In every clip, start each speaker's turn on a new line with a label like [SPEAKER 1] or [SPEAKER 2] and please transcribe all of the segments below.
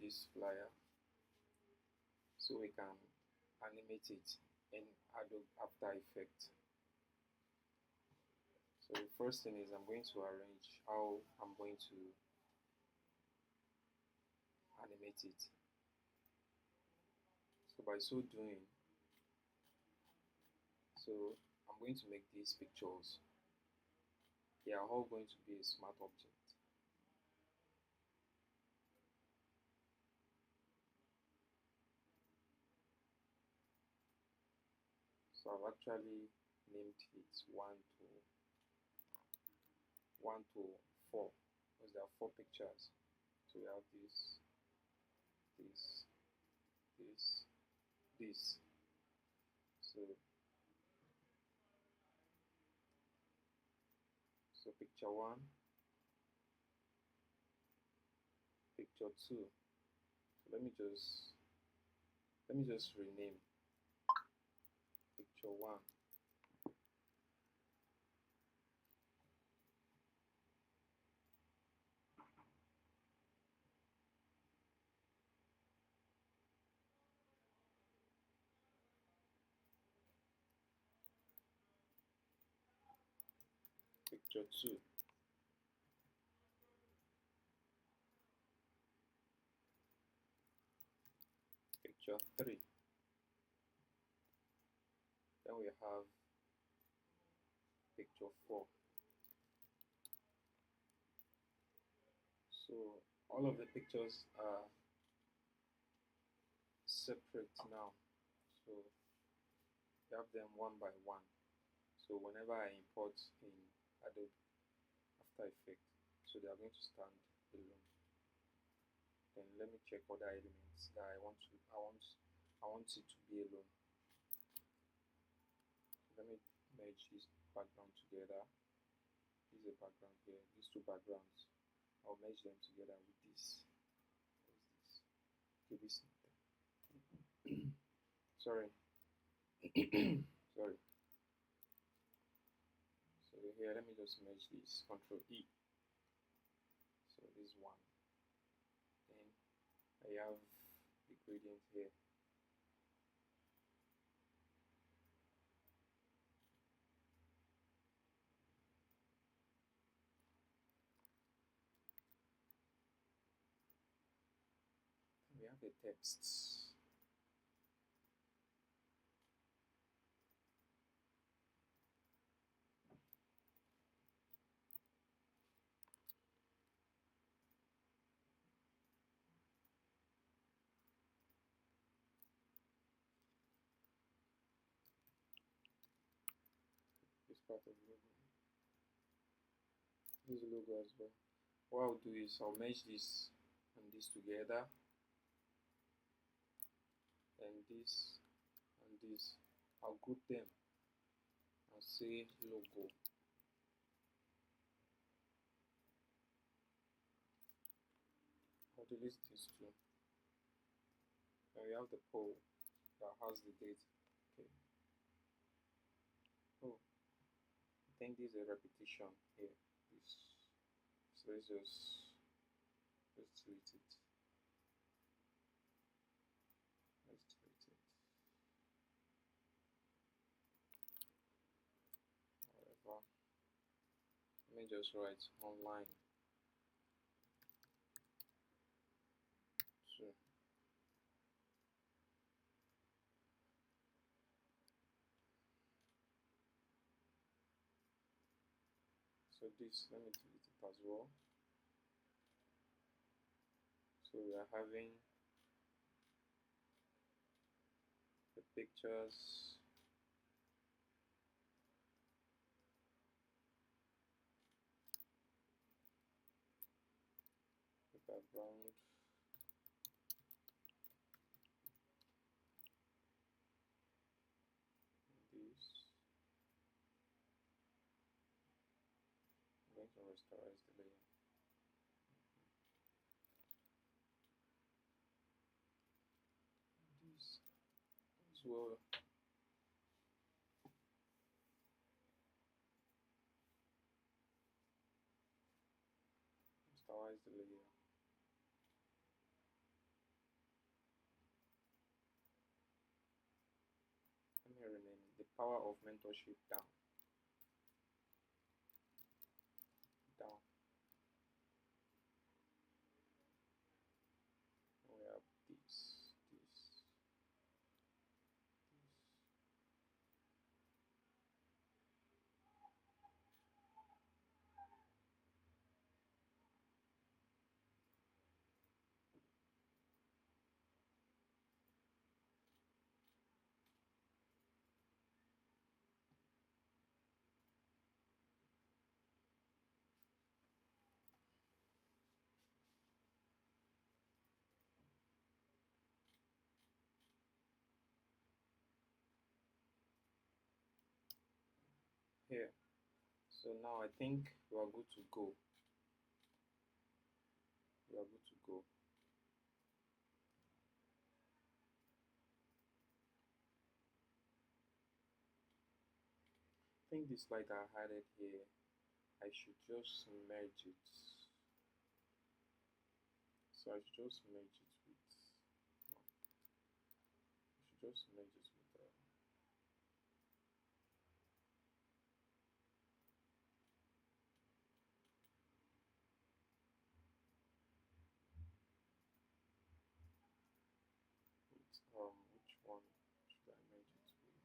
[SPEAKER 1] this flyer so we can animate it in Adobe After Effects. So the first thing is I'm going to arrange how I'm going to animate it. So by so doing, so I'm going to make these pictures. They are all going to be a smart object. So I've actually named it 1 to 4 because there are 4 pictures. So we have this, this, this. So picture 1, picture 2. So let me just rename picture 1. Picture 2. Picture 3. Then we have picture 4. So all of the pictures are separate now. So you have them one by one. So whenever I import in Adobe After Effects, so they are going to stand alone. Then let me check other elements that I want it to be alone. So let me merge this background together. This is a background here. These two backgrounds, I'll merge them together with this. What is this? Okay, this. Sorry. Sorry. So here, let me just merge this. Control E. So this one. Then I have the gradient here. We have the texts. This part of the logo. This logo as well. What I'll do is I'll merge this and this together, and this and this. I'll group them and say logo. I'll delete this too. And we have the poll that has the date. Okay. Oh, I think this is a repetition here. This. So let's delete it. Let's delete it. Whatever. Let me just write online. So this, let me delete it as well. So we are having the pictures, the background, this. I'm going to rasterize the layer. This as well. Rasterize the layer. Power of mentorship down. Down. And we have this. Here. So now I think we are good to go. We are good to go. I think this light I added here, I should just merge it. So I should just merge it with, no, I should just merge it with which one should I merge it with?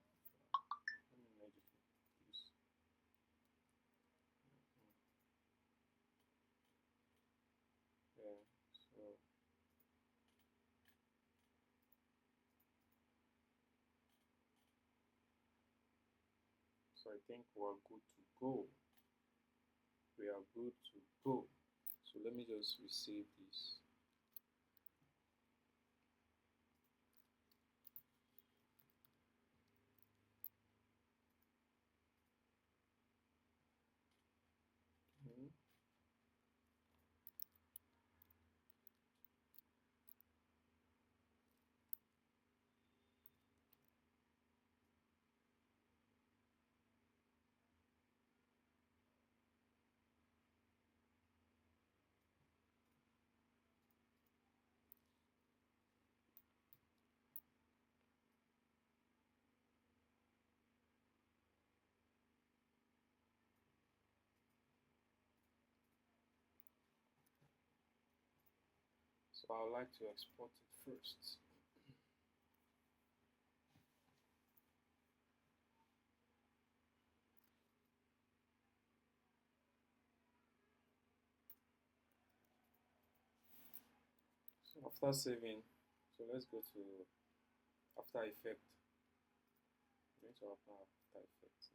[SPEAKER 1] Let me merge it with this. Yeah, so I think we're good to go. We are good to go. So let me just resave this. Okay. So I would like to export it first. So after saving, so let's go to After Effects. I'm going to open After Effects.